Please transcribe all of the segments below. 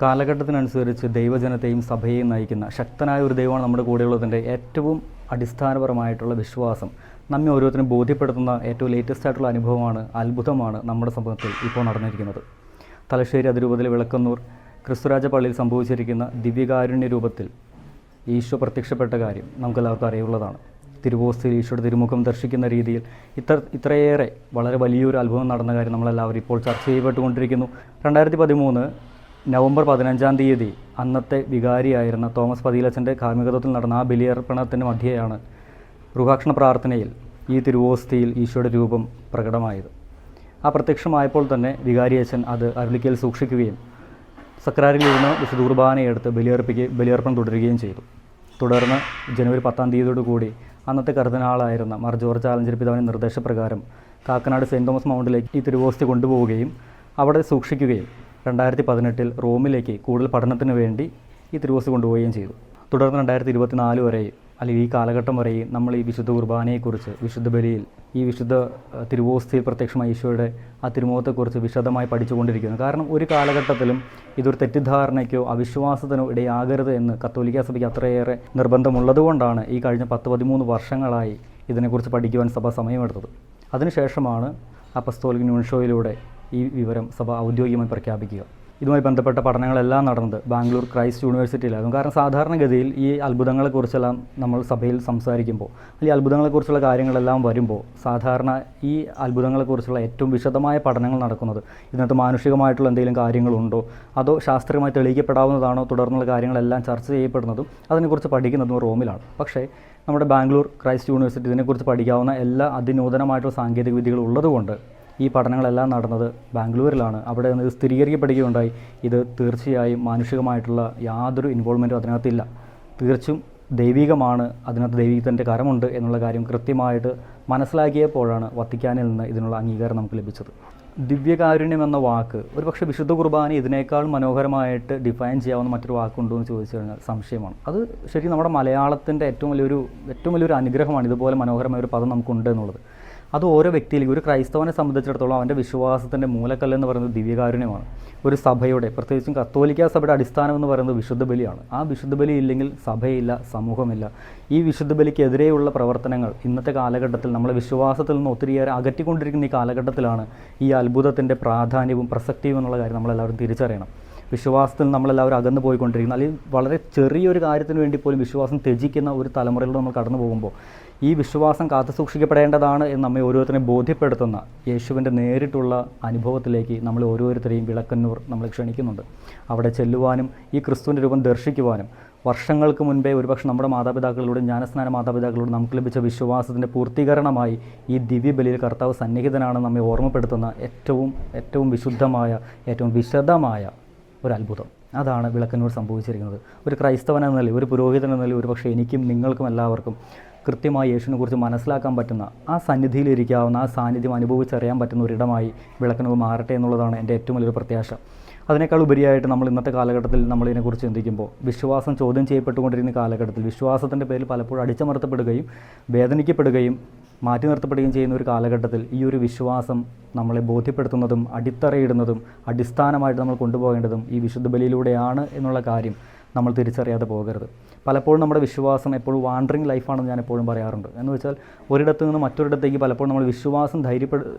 കാലഘട്ടത്തിനനുസരിച്ച് ദൈവജനത്തെയും സഭയെയും നയിക്കുന്ന ശക്തനായ ഒരു ദൈവമാണ് നമ്മുടെ കൂടെയുള്ളതിൻ്റെ ഏറ്റവും അടിസ്ഥാനപരമായിട്ടുള്ള വിശ്വാസം. നമ്മെ ഓരോരുത്തരും ബോധ്യപ്പെടുത്തുന്ന ഏറ്റവും ലേറ്റസ്റ്റ് ആയിട്ടുള്ള അനുഭവമാണ്, അത്ഭുതമാണ് നമ്മുടെ സമൂഹത്തിൽ ഇപ്പോൾ നടന്നിരിക്കുന്നത്. തലശ്ശേരി അതിരൂപതയിലെ വിളക്കന്നൂർ ക്രിസ്തുരാജ പള്ളിയിൽ സംഭവിച്ചിരിക്കുന്ന ദിവ്യകാരുണ്യ രൂപത്തിൽ ഈശോ പ്രത്യക്ഷപ്പെട്ട കാര്യം നമുക്കെല്ലാവർക്കും അറിയുള്ളതാണ്. തിരുവോസ്തിയിൽ ഈശോയുടെ തിരുമുഖം ദർശിക്കുന്ന രീതിയിൽ ഇത്രയേറെ വളരെ വലിയൊരു അത്ഭുതം നടന്ന കാര്യം നമ്മളെല്ലാവരും ഇപ്പോൾ ചർച്ച ചെയ്യപ്പെട്ടുകൊണ്ടിരിക്കുന്നു. 2013 നവംബർ 15-ാം തീയതി അന്നത്തെ വികാരിയായിരുന്ന തോമസ് പതിയിലച്ചൻ്റെ കാർമ്മികത്വത്തിൽ നടന്ന ആ ബലിയർപ്പണത്തിൻ്റെ മധ്യയാണ് റുഹാക്ഷണ പ്രാർത്ഥനയിൽ ഈ തിരുവോസ്തിയിൽ ഈശോയുടെ രൂപം പ്രകടമായത്. ആ പ്രത്യക്ഷമായപ്പോൾ തന്നെ വികാരിയച്ചൻ അത് അരുളിക്കൽ സൂക്ഷിക്കുകയും സക്രാരിലിരുന്ന് വിശുദ്ധ കുർബാനയെടുത്ത് ബലിയർപ്പണം തുടരുകയും ചെയ്തു. തുടർന്ന് ജനുവരി 10-ാം തീയതിയോടുകൂടി അന്നത്തെ കർദിനാളായിരുന്ന മാർ ജോർജ് ആലഞ്ചേരി പിതാവിൻ്റെ നിർദ്ദേശപ്രകാരം കാക്കനാട് സെയിൻറ്റ് തോമസ് മൗണ്ടിലേക്ക് ഈ തിരുവോസ്തി കൊണ്ടുപോവുകയും അവിടെ സൂക്ഷിക്കുകയും 2018 റോമിലേക്ക് കൂടുതൽ പഠനത്തിന് വേണ്ടി ഈ തിരുവോസ്തി കൊണ്ടുപോവുകയും ചെയ്തു. തുടർന്ന് 2024 വരെയും അല്ലെങ്കിൽ ഈ കാലഘട്ടം വരെയും നമ്മൾ ഈ വിശുദ്ധ കുർബാനയെക്കുറിച്ച്, വിശുദ്ധ ബലിയിൽ ഈ വിശുദ്ധ തിരുവോസ്തിയിൽ പ്രത്യക്ഷമായ ഈശോയുടെ ആ തിരുമുഖത്തെക്കുറിച്ച് വിശദമായി പഠിച്ചുകൊണ്ടിരിക്കുന്നു. കാരണം ഒരു കാലഘട്ടത്തിലും ഇതൊരു തെറ്റിദ്ധാരണയ്ക്കോ അവിശ്വാസത്തിനോ ഇടയാകരുത് എന്ന് കത്തോലിക്ക സഭയ്ക്ക് അത്രയേറെ നിർബന്ധമുള്ളതുകൊണ്ടാണ് ഈ കഴിഞ്ഞ 10-13 വർഷങ്ങളായി ഇതിനെക്കുറിച്ച് പഠിക്കുവാൻ സഭ സമയമെടുത്തത്. അതിനുശേഷമാണ് അപ്പസ്തോലിക് ന്യൂൻഷോയിലൂടെ ഈ വിവരം സഭ ഔദ്യോഗികമായി പ്രഖ്യാപിക്കുക. ഇതുമായി ബന്ധപ്പെട്ട പഠനങ്ങളെല്ലാം നടന്നത് ബാംഗ്ലൂർ ക്രൈസ്റ്റ് യൂണിവേഴ്സിറ്റിയിലായിരുന്നു. കാരണം സാധാരണഗതിയിൽ ഈ അത്ഭുതങ്ങളെക്കുറിച്ചെല്ലാം നമ്മൾ സഭയിൽ സംസാരിക്കുമ്പോൾ, അല്ലെങ്കിൽ അത്ഭുതങ്ങളെക്കുറിച്ചുള്ള കാര്യങ്ങളെല്ലാം വരുമ്പോൾ സാധാരണ ഈ അത്ഭുതങ്ങളെക്കുറിച്ചുള്ള ഏറ്റവും വിശദമായ പഠനങ്ങൾ നടക്കുന്നത് ഇതിനകത്ത് മാനുഷികമായിട്ടുള്ള എന്തെങ്കിലും കാര്യങ്ങളുണ്ടോ, അതോ ശാസ്ത്രീയമായി തെളിയിക്കപ്പെടാവുന്നതാണോ, തുടർന്നുള്ള കാര്യങ്ങളെല്ലാം ചർച്ച ചെയ്യപ്പെടുന്നതും അതിനെക്കുറിച്ച് പഠിക്കുന്നതും റോമിലാണ്. പക്ഷേ നമ്മുടെ ബാംഗ്ലൂർ ക്രൈസ്റ്റ് യൂണിവേഴ്സിറ്റി ഇതിനെക്കുറിച്ച് പഠിക്കാവുന്ന എല്ലാ അതിനൂതനമായിട്ടുള്ള സാങ്കേതിക വിദ്യകളും ഉള്ളതുകൊണ്ട് ഈ പഠനങ്ങളെല്ലാം നടന്നത് ബാംഗ്ലൂരിലാണ്. അവിടെ നിന്ന് ഇത് സ്ഥിരീകരിക്കപ്പെടുകയുണ്ടായി. ഇത് തീർച്ചയായും മാനുഷികമായിട്ടുള്ള യാതൊരു ഇൻവോൾവ്മെൻറ്റും അതിനകത്തില്ല, തീർച്ചും ദൈവികമാണ്, അതിനകത്ത് ദൈവികത്തിൻ്റെ കരമുണ്ട് എന്നുള്ള കാര്യം കൃത്യമായിട്ട് മനസ്സിലാക്കിയപ്പോഴാണ് വത്തിക്കാനിൽ നിന്ന് ഇതിനുള്ള അംഗീകാരം നമുക്ക് ലഭിച്ചത്. ദിവ്യകാരുണ്യം എന്ന വാക്ക് ഒരുപക്ഷെ വിശുദ്ധ കുർബാന ഇതിനേക്കാൾ മനോഹരമായിട്ട് ഡിഫൈൻ ചെയ്യാവുന്ന മറ്റൊരു വാക്കുണ്ടോ എന്ന് ചോദിച്ചു കഴിഞ്ഞാൽ സംശയമാണ്. അത് ശരിക്കും നമ്മുടെ മലയാളത്തിൻ്റെ ഏറ്റവും വലിയൊരു അനുഗ്രഹമാണ് ഇതുപോലെ മനോഹരമായ ഒരു പദം നമുക്കുണ്ട് എന്നുള്ളത്. അത് ഓരോ വ്യക്തിയിലേക്ക്, ഒരു ക്രൈസ്തവനെ സംബന്ധിച്ചിടത്തോളം അവൻ്റെ വിശ്വാസത്തിൻ്റെ മൂലക്കല്ലെന്ന് പറയുന്നത് ദിവ്യകാരുണ്യമാണ്. ഒരു സഭയുടെ, പ്രത്യേകിച്ചും കത്തോലിക്ക സഭയുടെ അടിസ്ഥാനം എന്ന് പറയുന്നത് വിശുദ്ധ ബലിയാണ്. ആ വിശുദ്ധ ബലി ഇല്ലെങ്കിൽ സഭയില്ല, സമൂഹമില്ല. ഈ വിശുദ്ധ ബലിക്കെതിരെയുള്ള പ്രവർത്തനങ്ങൾ ഇന്നത്തെ കാലഘട്ടത്തിൽ നമ്മളെ വിശ്വാസത്തിൽ നിന്ന് ഒത്തിരിയേറെ അകറ്റിക്കൊണ്ടിരിക്കുന്ന ഈ കാലഘട്ടത്തിലാണ് ഈ അത്ഭുതത്തിൻ്റെ പ്രാധാന്യവും പ്രസക്തിയും എന്നുള്ള കാര്യം നമ്മളെല്ലാവരും തിരിച്ചറിയണം. വിശ്വാസത്തിൽ നമ്മളെല്ലാവരും അകന്നു പോയിക്കൊണ്ടിരിക്കുന്നു, അല്ലെങ്കിൽ വളരെ ചെറിയൊരു കാര്യത്തിന് വേണ്ടി പോലും വിശ്വാസം ത്യജിക്കുന്ന ഒരു തലമുറയിലൂടെ നമ്മൾ കടന്നു പോകുമ്പോൾ ഈ വിശ്വാസം കാത്തു സൂക്ഷിക്കപ്പെടേണ്ടതാണ് എന്ന് നമ്മെ ഓരോരുത്തരെയും ബോധ്യപ്പെടുത്തുന്ന യേശുവിൻ്റെ നേരിട്ടുള്ള അനുഭവത്തിലേക്ക് നമ്മൾ ഓരോരുത്തരെയും വിളക്കന്നൂർ നമ്മൾ ക്ഷണിക്കുന്നുണ്ട്. അവിടെ ചെല്ലുവാനും ഈ ക്രിസ്തുവിൻ്റെ രൂപം ദർശിക്കുവാനും വർഷങ്ങൾക്ക് മുൻപേ ഒരുപക്ഷെ നമ്മുടെ മാതാപിതാക്കളിലൂടെ, ജ്ഞാനസ്നാന മാതാപിതാക്കളിലൂടെ നമുക്ക് ലഭിച്ച വിശ്വാസത്തിൻ്റെ പൂർത്തീകരണമായി ഈ ദിവ്യബലിയിൽ കർത്താവ് സന്നിഹിതനാണെന്ന് നമ്മെ ഓർമ്മപ്പെടുത്തുന്ന ഏറ്റവും വിശുദ്ധമായ, ഏറ്റവും വിശദമായ ഒരു അത്ഭുതം. അതാണ് വിളക്കന്നൂർ സംഭവിച്ചിരിക്കുന്നത്. ഒരു ക്രൈസ്തവൻ എന്ന നിലയിൽ, ഒരു പുരോഹിതൻ എന്ന നിലയിൽ ഒരുപക്ഷെ എനിക്കും നിങ്ങൾക്കും എല്ലാവർക്കും കൃത്യമായി യേശുവിനെക്കുറിച്ച് മനസ്സിലാക്കാൻ പറ്റുന്ന, ആ സന്നിധിയിലിരിക്കാവുന്ന, ആ സാന്നിധ്യം അനുഭവിച്ചറിയാൻ പറ്റുന്ന ഒരിടമായി വിളക്കന്നൂർ മാറട്ടെ എന്നുള്ളതാണ് എൻ്റെ ഏറ്റവും വലിയൊരു പ്രത്യാശ. അതിനേക്കാൾ ഉപരിയായിട്ട് നമ്മൾ ഇന്നത്തെ കാലഘട്ടത്തിൽ നമ്മളിതിനെക്കുറിച്ച് ചിന്തിക്കുമ്പോൾ, വിശ്വാസം ചോദ്യം ചെയ്യപ്പെട്ടുകൊണ്ടിരിക്കുന്ന കാലഘട്ടത്തിൽ വിശ്വാസത്തിൻ്റെ പേരിൽ പലപ്പോഴും അടിച്ചമർത്തപ്പെടുകയും വേദനിക്കപ്പെടുകയും മാറ്റി നിർത്തപ്പെടുകയും ചെയ്യുന്ന ഒരു കാലഘട്ടത്തിൽ ഈ ഒരു വിശ്വാസം നമ്മളെ ബോധ്യപ്പെടുത്തുന്നതും അടിത്തറയിടുന്നതും അടിസ്ഥാനമായിട്ട് നമ്മൾ കൊണ്ടുപോകേണ്ടതും ഈ വിശുദ്ധ ബലിയിലൂടെയാണ് എന്നുള്ള കാര്യം നമ്മൾ തിരിച്ചറിയാതെ പോകരുത്. പലപ്പോഴും നമ്മുടെ വിശ്വാസം എപ്പോഴും വാണ്ടറിങ് ലൈഫാണെന്ന് ഞാൻ എപ്പോഴും പറയാറുണ്ട്. എന്ന് വെച്ചാൽ ഒരിടത്ത് നിന്ന് മറ്റൊരിടത്തേക്ക് പലപ്പോഴും നമ്മൾ വിശ്വാസം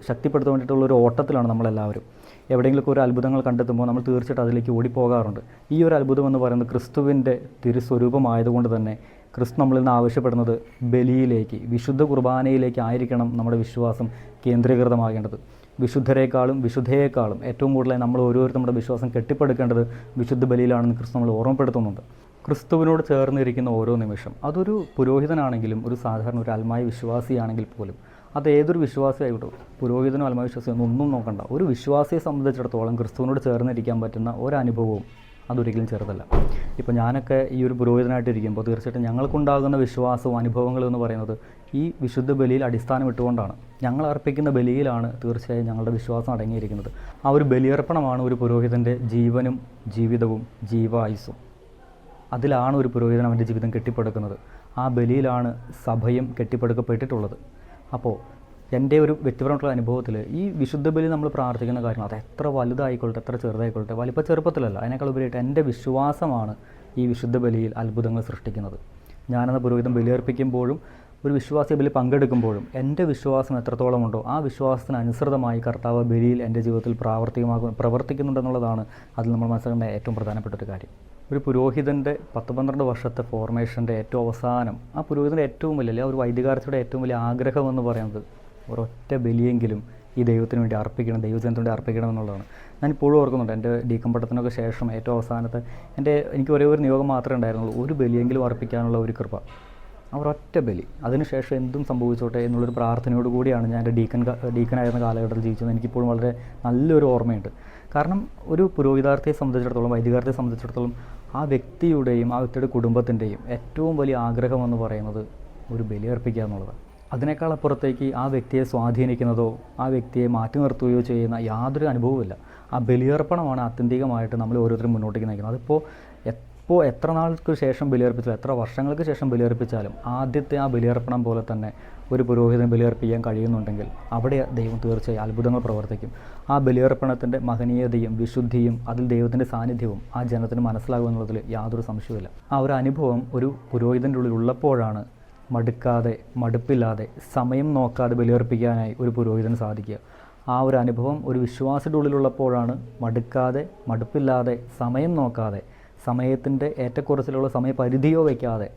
ശക്തിപ്പെടുത്താൻ വേണ്ടിയിട്ടുള്ള ഒരു ഓട്ടത്തിലാണ് നമ്മളെല്ലാവരും. എവിടെയെങ്കിലുമൊക്കെ ഒരു അത്ഭുതങ്ങൾ കണ്ടെത്തുമ്പോൾ നമ്മൾ തീർച്ചയായിട്ടും അതിലേക്ക് ഓടിപ്പോകാറുണ്ട്. ഈ ഒരു അത്ഭുതം എന്ന് പറയുന്നത് ക്രിസ്തുവിൻ്റെ തിരുസ്വരൂപമായതുകൊണ്ട് തന്നെ ക്രിസ്തു നമ്മളിൽ നിന്ന് ആവശ്യപ്പെടുന്നത് ബലിയിലേക്ക്, വിശുദ്ധ കുർബാനയിലേക്ക് ആയിരിക്കണം നമ്മുടെ വിശ്വാസം കേന്ദ്രീകൃതമാകേണ്ടത്. വിശുദ്ധയേക്കാളും ഏറ്റവും കൂടുതലായി നമ്മൾ ഓരോരുത്തരും നമ്മുടെ വിശ്വാസം കെട്ടിപ്പടുക്കേണ്ടത് വിശുദ്ധ ബലിയിലാണെന്ന് ക്രിസ്തു നമ്മൾ ഓർമ്മപ്പെടുത്തുന്നുണ്ട്. ക്രിസ്തുവിനോട് ചേർന്നിരിക്കുന്ന ഓരോ നിമിഷം, അതൊരു പുരോഹിതനാണെങ്കിലും ഒരു സാധാരണ ഒരു അൽമായ വിശ്വാസിയാണെങ്കിൽ പോലും, അത് ഏതൊരു വിശ്വാസിയായിട്ടോ, പുരോഹിതനോ അൽമായ വിശ്വാസിയോ ഒന്നും നോക്കണ്ട, ഒരു വിശ്വാസിയെ സംബന്ധിച്ചിടത്തോളം ക്രിസ്തുവിനോട് ചേർന്നിരിക്കാൻ പറ്റുന്ന ഒരനുഭവവും അതൊരിക്കലും ചെറുതല്ല. ഇപ്പോൾ ഞാനൊക്കെ ഈ ഒരു പുരോഹിതനായിട്ടിരിക്കുമ്പോൾ തീർച്ചയായിട്ടും ഞങ്ങൾക്കുണ്ടാകുന്ന വിശ്വാസവും അനുഭവങ്ങളും എന്ന് പറയുന്നത് ഈ വിശുദ്ധ ബലിയിൽ അടിസ്ഥാനം ഇട്ടുകൊണ്ടാണ്. ഞങ്ങൾ അർപ്പിക്കുന്ന ബലിയിലാണ് തീർച്ചയായും ഞങ്ങളുടെ വിശ്വാസം അടങ്ങിയിരിക്കുന്നത്. ആ ഒരു ബലിയർപ്പണമാണ് ഒരു പുരോഹിതൻ്റെ ജീവനും ജീവിതവും ജീവായുസ്സും. അതിലാണ് ഒരു പുരോഹിതൻ അവൻ്റെ ജീവിതം കെട്ടിപ്പടുക്കുന്നത്. ആ ബലിയിലാണ് സഭയും കെട്ടിപ്പടുക്കപ്പെട്ടിട്ടുള്ളത്. അപ്പോൾ എൻ്റെ ഒരു വ്യക്തിപരമായിട്ടുള്ള അനുഭവത്തിൽ ഈ വിശുദ്ധ ബലി നമ്മൾ പ്രാർത്ഥിക്കുന്ന കാര്യം അത് എത്ര വലുതായിക്കൊള്ളട്ടെ, എത്ര ചെറുതായിക്കൊള്ളട്ടെ, ചെറുപ്പത്തിലല്ല, അതിനേക്കാൾ ഉപരിയായിട്ട് എൻ്റെ വിശ്വാസമാണ് ഈ വിശുദ്ധ ബലിയിൽ അത്ഭുതങ്ങൾ സൃഷ്ടിക്കുന്നത്. ഞാനെന്ന പുരോഹിതൻ ബലിയർപ്പിക്കുമ്പോഴും ഒരു വിശ്വാസി ബലി പങ്കെടുക്കുമ്പോഴും എൻ്റെ വിശ്വാസം എത്രത്തോളമുണ്ടോ ആ വിശ്വാസത്തിന് അനുസൃതമായി കർത്താവ് ബലിയിൽ എൻ്റെ ജീവിതത്തിൽ പ്രവർത്തിക്കുന്നുണ്ടെന്നുള്ളതാണ് അതിൽ നമ്മൾ മനസ്സിലാക്കേണ്ട ഏറ്റവും പ്രധാനപ്പെട്ട ഒരു കാര്യം. ഒരു പുരോഹിതൻ്റെ 10-12 വർഷത്തെ ഫോർമേഷൻ്റെ ഏറ്റവും അവസാനം ആ പുരോഹിതൻ്റെ ഏറ്റവും വലിയ, അല്ലെങ്കിൽ ഒരു വൈദികാർത്ഥിയുടെ ഏറ്റവും വലിയ ആഗ്രഹം എന്ന് പറയുന്നത് ഒരൊറ്റ ബലിയെങ്കിലും ഈ ദൈവത്തിന് വേണ്ടി അർപ്പിക്കണം, ദൈവജനത്തിന് വേണ്ടി അർപ്പിക്കണം എന്നുള്ളതാണ്. ഞാനിപ്പോഴും ഓർക്കുന്നുണ്ട്, എൻ്റെ ഡീക്കൻ പട്ടത്തിനൊക്കെ ശേഷം ഏറ്റവും അവസാനത്തെ എനിക്ക് ഒരേ ഒരു നിയോഗം മാത്രമേ ഉണ്ടായിരുന്നുള്ളൂ, ഒരു ബലിയെങ്കിലും അർപ്പിക്കാനുള്ള ഒരു കൃപ, ഒരൊറ്റ ബലി. അതിനുശേഷം എന്തും സംഭവിച്ചോട്ടെ എന്നുള്ളൊരു പ്രാർത്ഥനയോട് കൂടിയാണ് ഞാൻ എൻ്റെ ഡീക്കനായിരുന്ന കാലഘട്ടത്തിൽ ജീവിച്ചത്. എനിക്കിപ്പോഴും വളരെ നല്ലൊരു ഓർമ്മയുണ്ട്. കാരണം ഒരു പുരോഹിതാർത്ഥിയെ സംബന്ധിച്ചിടത്തോളം, വൈദികാർത്ഥിയെ സംബന്ധിച്ചിടത്തോളം ആ വ്യക്തിയുടെയും ആ വ്യക്തിയുടെ കുടുംബത്തിൻ്റെയും ഏറ്റവും വലിയ ആഗ്രഹം എന്ന് പറയുന്നത് ഒരു ബലി അർപ്പിക്കുക എന്നുള്ളതാണ്. അതിനേക്കാൾ അപ്പുറത്തേക്ക് ആ വ്യക്തിയെ സ്വാധീനിക്കുന്നതോ ആ വ്യക്തിയെ മാറ്റി നിർത്തുകയോ ചെയ്യുന്ന യാതൊരു അനുഭവവുമില്ല. ആ ബലിയർപ്പണമാണ് ആത്യന്തികമായിട്ട് നമ്മൾ ഓരോരുത്തരും മുന്നോട്ടേക്ക് നയിക്കുന്നത്. അതിപ്പോൾ എത്ര നാൾക്ക് ശേഷം ബലിയർപ്പിച്ചാലും, എത്ര വർഷങ്ങൾക്ക് ശേഷം ബലിയർപ്പിച്ചാലും ആദ്യത്തെ ആ ബലിയർപ്പണം പോലെ തന്നെ ഒരു പുരോഹിതൻ ബലിയർപ്പിക്കാൻ കഴിയുന്നുണ്ടെങ്കിൽ അവിടെ ദൈവം തീർച്ചയായും അത്ഭുതങ്ങൾ പ്രവർത്തിക്കും. ആ ബലിയർപ്പണത്തിൻ്റെ മഹനീയതയും വിശുദ്ധിയും അതിൽ ദൈവത്തിൻ്റെ സാന്നിധ്യവും ആ ജനത്തിന് മനസ്സിലാകുമെന്നുള്ളതിൽ യാതൊരു സംശയവുമില്ല. ആ ഒരു അനുഭവം ഒരു പുരോഹിതൻ്റെ ഉള്ളിൽ ഉള്ളപ്പോഴാണ് മടുക്കാതെ, മടുപ്പില്ലാതെ, സമയം നോക്കാതെ ബലിയർപ്പിക്കാനായി ഒരു പുരോഹിതന് സാധിക്കുക. ആ ഒരു അനുഭവം ഒരു വിശ്വാസിയുടെ ഉള്ളിലുള്ളപ്പോഴാണ് മടുക്കാതെ, മടുപ്പില്ലാതെ, സമയം നോക്കാതെ, സമയത്തിൻ്റെ ഏറ്റക്കുറച്ചിലുള്ള സമയപരിധിയോ വയ്ക്കാതെ,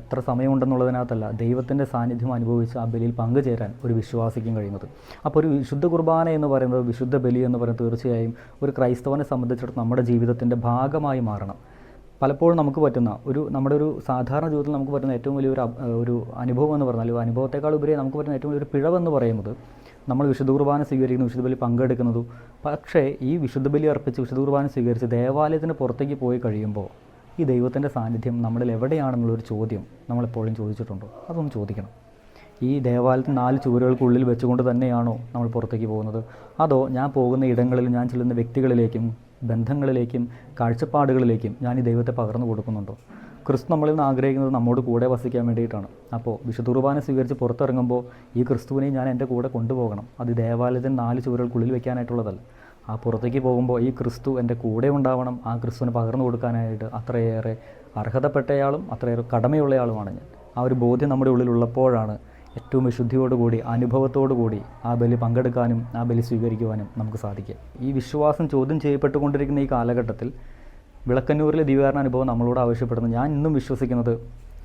എത്ര സമയമുണ്ടെന്നുള്ളതിനകത്തല്ല, ദൈവത്തിൻ്റെ സാന്നിധ്യം അനുഭവിച്ച് ആ ബലിയിൽ പങ്കുചേരാൻ ഒരു വിശ്വാസിക്കും കഴിയുന്നത്. അപ്പോൾ ഒരു വിശുദ്ധ കുർബാന എന്ന് പറയുന്നത്, വിശുദ്ധ ബലി എന്ന് പറയുന്നത് തീർച്ചയായും ഒരു ക്രൈസ്തവനെ സംബന്ധിച്ചിടത്തോളം നമ്മുടെ ജീവിതത്തിൻ്റെ ഭാഗമായി മാറണം. പലപ്പോഴും നമുക്ക് പറ്റുന്ന നമ്മുടെ ഒരു സാധാരണ ജീവിതത്തിൽ നമുക്ക് പറ്റുന്ന ഏറ്റവും വലിയൊരു അനുഭവം എന്ന് പറഞ്ഞാൽ, അനുഭവത്തെക്കാൾ ഉപരി നമുക്ക് പറ്റുന്ന ഏറ്റവും വലിയൊരു പിഴവെന്ന് പറയുന്നത്, നമ്മൾ വിശുദ്ധ കുർബാന സ്വീകരിക്കുന്നു, വിശുദ്ധ ബലി പങ്കെടുക്കുന്നതു, പക്ഷേ ഈ വിശുദ്ധ ബലി അർപ്പിച്ച് വിശുദ്ധ കുർബാന സ്വീകരിച്ച് ദേവാലയത്തിന് പുറത്തേക്ക് പോയി കഴിയുമ്പോൾ ഈ ദൈവത്തിൻ്റെ സാന്നിധ്യം നമ്മളിൽ എവിടെയാണെന്നുള്ളൊരു ചോദ്യം നമ്മളെപ്പോഴും ചോദിച്ചിട്ടുണ്ടോ? അതൊന്ന് ചോദിക്കണം. ഈ ദേവാലയത്തിന് 4 ചുവരുകൾക്കുള്ളിൽ വെച്ചുകൊണ്ട് തന്നെയാണോ നമ്മൾ പുറത്തേക്ക് പോകുന്നത്? അതോ ഞാൻ പോകുന്ന ഇടങ്ങളിൽ, ഞാൻ ചെല്ലുന്ന വ്യക്തികളിലേക്കും ബന്ധങ്ങളിലേക്കും കാഴ്ചപ്പാടുകളിലേക്കും ഞാൻ ഈ ദൈവത്തെ പകർന്നു കൊടുക്കുന്നുണ്ടോ? ക്രിസ്തു നമ്മളിൽ നിന്ന് ആഗ്രഹിക്കുന്നത് നമ്മോട് കൂടെ വസിക്കാൻ വേണ്ടിയിട്ടാണ്. അപ്പോൾ വിശുദ്ധ കുർബാന സ്വീകരിച്ച് പുറത്തിറങ്ങുമ്പോൾ ഈ ക്രിസ്തുവിനെ ഞാൻ എൻ്റെ കൂടെ കൊണ്ടുപോകണം. അത് ദേവാലയത്തിന് 4 ചുവരുകൾക്കുള്ളിൽ വെക്കാനായിട്ടുള്ളതല്ല. ആ പുറത്തേക്ക് പോകുമ്പോൾ ഈ ക്രിസ്തു എൻ്റെ കൂടെ ഉണ്ടാവണം. ആ ക്രിസ്തുവിനെ പകർന്നു കൊടുക്കാനായിട്ട് അത്രയേറെ അർഹതപ്പെട്ടയാളും അത്രയേറെ കടമയുള്ളയാളുമാണ് ഞാൻ. ആ ഒരു ബോധ്യം നമ്മുടെ ഉള്ളിലുള്ളപ്പോഴാണ് ഏറ്റവും വിശുദ്ധിയോടുകൂടി, അനുഭവത്തോടുകൂടി ആ ബലി പങ്കെടുക്കാനും ആ ബലി സ്വീകരിക്കുവാനും നമുക്ക് സാധിക്കുക. ഈ വിശ്വാസം ചോദ്യം ചെയ്യപ്പെട്ടുകൊണ്ടിരിക്കുന്ന ഈ കാലഘട്ടത്തിൽ വിളക്കന്നൂരിലെ ദിവ്യകാരുണ്യ അനുഭവം നമ്മളോട് ആവശ്യപ്പെടുന്നത്, ഞാൻ ഇന്നും വിശ്വസിക്കുന്നത്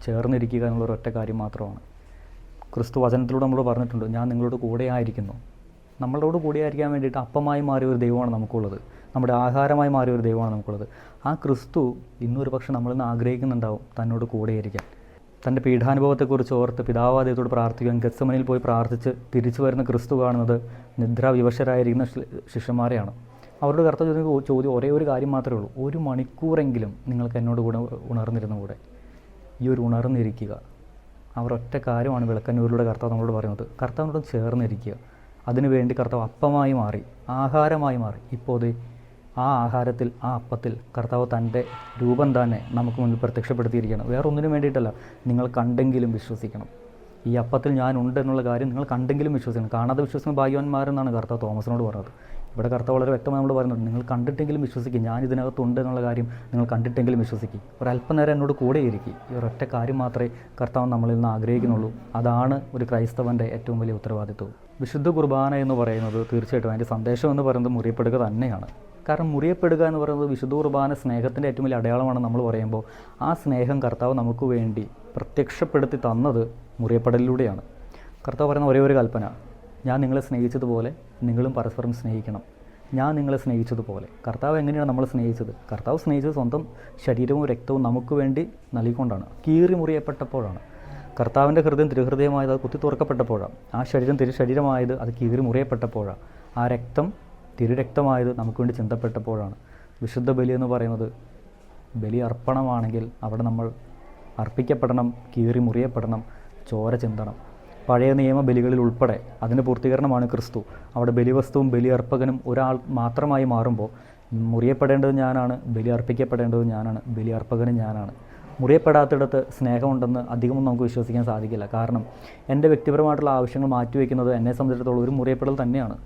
ചേർന്നിരിക്കുക എന്നുള്ള ഒരൊറ്റ കാര്യം മാത്രമാണ്. ക്രിസ്തു വചനത്തിലൂടെ നമ്മൾ പറഞ്ഞിട്ടുണ്ട്, ഞാൻ നിങ്ങളോട് കൂടെ ആയിരിക്കുന്നു. നമ്മളോട് കൂടെയായിരിക്കാൻ വേണ്ടിയിട്ട് അപ്പമായി മാറിയ ഒരു ദൈവമാണ് നമുക്കുള്ളത്, നമ്മുടെ ആഹാരമായി മാറിയ ഒരു ദൈവമാണ് നമുക്കുള്ളത്. ആ ക്രിസ്തു ഇന്നൊരു പക്ഷേ നമ്മളിന്ന് ആഗ്രഹിക്കുന്നുണ്ടാവും തന്നോട് കൂടെയായിരിക്കാൻ. തൻ്റെ പീഠാനുഭവത്തെക്കുറിച്ച് ഓർത്ത് പിതാവാദയത്തോട് പ്രാർത്ഥിക്കാൻ ഗത്സമനിൽ പോയി പ്രാർത്ഥിച്ച് തിരിച്ചു വരുന്ന ക്രിസ്തു കാണുന്നത് നിദ്രാവിവശരായിരിക്കുന്ന ശിഷ്യന്മാരെയാണ്. അവരുടെ കർത്തവ്യ ചോദ്യം ഒരേ ഒരു കാര്യം മാത്രമേ ഉള്ളൂ, 1 മണിക്കൂറെങ്കിലും നിങ്ങൾക്ക് എന്നോട് കൂടെ ഉണർന്നിരുന്ന കൂടെ. ഈ ഒരു ഉണർന്നിരിക്കുക, അവരൊറ്റ കാര്യമാണ് വിളക്കന്നൂരിലൂടെ കർത്താവ് നമ്മളോട് പറയുന്നത്. കർത്താവിനോട് ചേർന്നിരിക്കുക. അതിനുവേണ്ടി കർത്താവ് അപ്പമായി മാറി, ആഹാരമായി മാറി. ഇപ്പോൾ ആ ആഹാരത്തിൽ, ആ അപ്പത്തിൽ കർത്താവ് തൻ്റെ രൂപം തന്നെ നമുക്ക് മുന്നിൽ പ്രത്യക്ഷപ്പെടുത്തിയിരിക്കുകയാണ്. വേറെ ഒന്നിനും വേണ്ടിയിട്ടല്ല, നിങ്ങൾ കണ്ടെങ്കിലും വിശ്വസിക്കണം. ഈ അപ്പത്തിൽ ഞാനുണ്ട് എന്നുള്ള കാര്യം നിങ്ങൾ കണ്ടെങ്കിലും വിശ്വസിക്കണം. കാണാതെ വിശ്വസിക്കുന്ന ഭാഗ്യവാന്മാരെന്നാണ് കർത്താവ് തോമസിനോട് പറഞ്ഞത്. ഇവിടെ കർത്താവ് വളരെ വ്യക്തമായി നമ്മൾ പറയുന്നുണ്ട്, നിങ്ങൾ കണ്ടിട്ടെങ്കിലും വിശ്വസിക്കും, ഞാൻ ഇതിനകത്തുണ്ട് എന്നുള്ള കാര്യം നിങ്ങൾ കണ്ടിട്ടെങ്കിലും വിശ്വസിക്കും. ഒരല്പനേരം എന്നോട് കൂടെ ഇരിക്കും. ഈ ഒരൊറ്റ കാര്യം മാത്രമേ കർത്താവ് നമ്മളിൽ നിന്ന് ആഗ്രഹിക്കുന്നുള്ളൂ. അതാണ് ഒരു ക്രൈസ്തവൻ്റെ ഏറ്റവും വലിയ ഉത്തരവാദിത്വവും. വിശുദ്ധ കുർബാന എന്ന് പറയുന്നത് തീർച്ചയായിട്ടും അതിൻ്റെ സന്ദേശം എന്ന് പറയുന്നത് മുറിയപ്പെടുക തന്നെയാണ്. കാരണം മുറിയപ്പെടുക എന്ന് പറയുന്നത് വിശുദ്ധ കുർബാന സ്നേഹത്തിൻ്റെ ഏറ്റവും വലിയ അടയാളമാണ്. നമ്മൾ പറയുമ്പോൾ ആ സ്നേഹം കർത്താവ് നമുക്ക് വേണ്ടി പ്രത്യക്ഷപ്പെടുത്തി തന്നത് മുറിയപ്പെടലിലൂടെയാണ്. കർത്താവ് പറയുന്ന ഒരേ ഒരു കൽപ്പന, ഞാൻ നിങ്ങളെ സ്നേഹിച്ചതുപോലെ നിങ്ങളും പരസ്പരം സ്നേഹിക്കണം. ഞാൻ നിങ്ങളെ സ്നേഹിച്ചതുപോലെ. കർത്താവ് എങ്ങനെയാണ് നമ്മളെ സ്നേഹിച്ചത്? കർത്താവ് സ്നേഹിച്ചത് സ്വന്തം ശരീരവും രക്തവും നമുക്ക് വേണ്ടി നൽകിക്കൊണ്ടാണ്. കീറി മുറിയപ്പെട്ടപ്പോഴാണ്. കർത്താവിൻ്റെ ഹൃദയം തിരുഹൃദയമായത് അത് കുത്തി തുറക്കപ്പെട്ടപ്പോഴാണ്. ആ ശരീരം തിരുശരീരമായത് അത് കീറി മുറിയപ്പെട്ടപ്പോഴാണ്. ആ രക്തം തിരുരക്തമായത് നമുക്ക് വേണ്ടി ചിന്തപ്പെട്ടപ്പോഴാണ്. വിശുദ്ധ ബലി എന്ന് പറയുന്നത് ബലി അർപ്പണമാണെങ്കിൽ അവിടെ നമ്മൾ അർപ്പിക്കപ്പെടണം, കീറി മുറിയപ്പെടണം, ചോര ചിന്തണം. പഴയ നിയമ ബലികളിൽ ഉൾപ്പെടെ അതിൻ്റെ പൂർത്തീകരണമാണ് ക്രിസ്തു. അവിടെ ബലിവസ്തുവും ബലി അർപ്പകനും ഒരാൾ മാത്രമായി മാറുമ്പോൾ മുറിയപ്പെടേണ്ടത് ഞാനാണ്, ബലി അർപ്പിക്കപ്പെടേണ്ടത് ഞാനാണ്, ബലി അർപ്പകനും ഞാനാണ്. മുറിയപ്പെടാത്തിടത്ത് സ്നേഹമുണ്ടെന്ന് അധികമൊന്നും നമുക്ക് വിശ്വസിക്കാൻ സാധിക്കില്ല. കാരണം എൻ്റെ വ്യക്തിപരമായിട്ടുള്ള ആവശ്യങ്ങൾ മാറ്റിവെക്കുന്നത് എന്നെ സംബന്ധിച്ചിടത്തോളം ഒരു മുറിയപ്പെടൽ തന്നെയാണ്.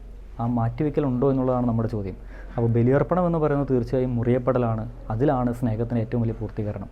ആ മാറ്റിവെക്കലുണ്ടോ എന്നുള്ളതാണ് നമ്മുടെ ചോദ്യം. അപ്പോൾ ബലിയർപ്പണം എന്ന് പറയുന്നത് തീർച്ചയായും മുറിയപ്പെടലാണ്. അതിലാണ് സ്നേഹത്തിന് ഏറ്റവും വലിയ പൂർത്തീകരണം.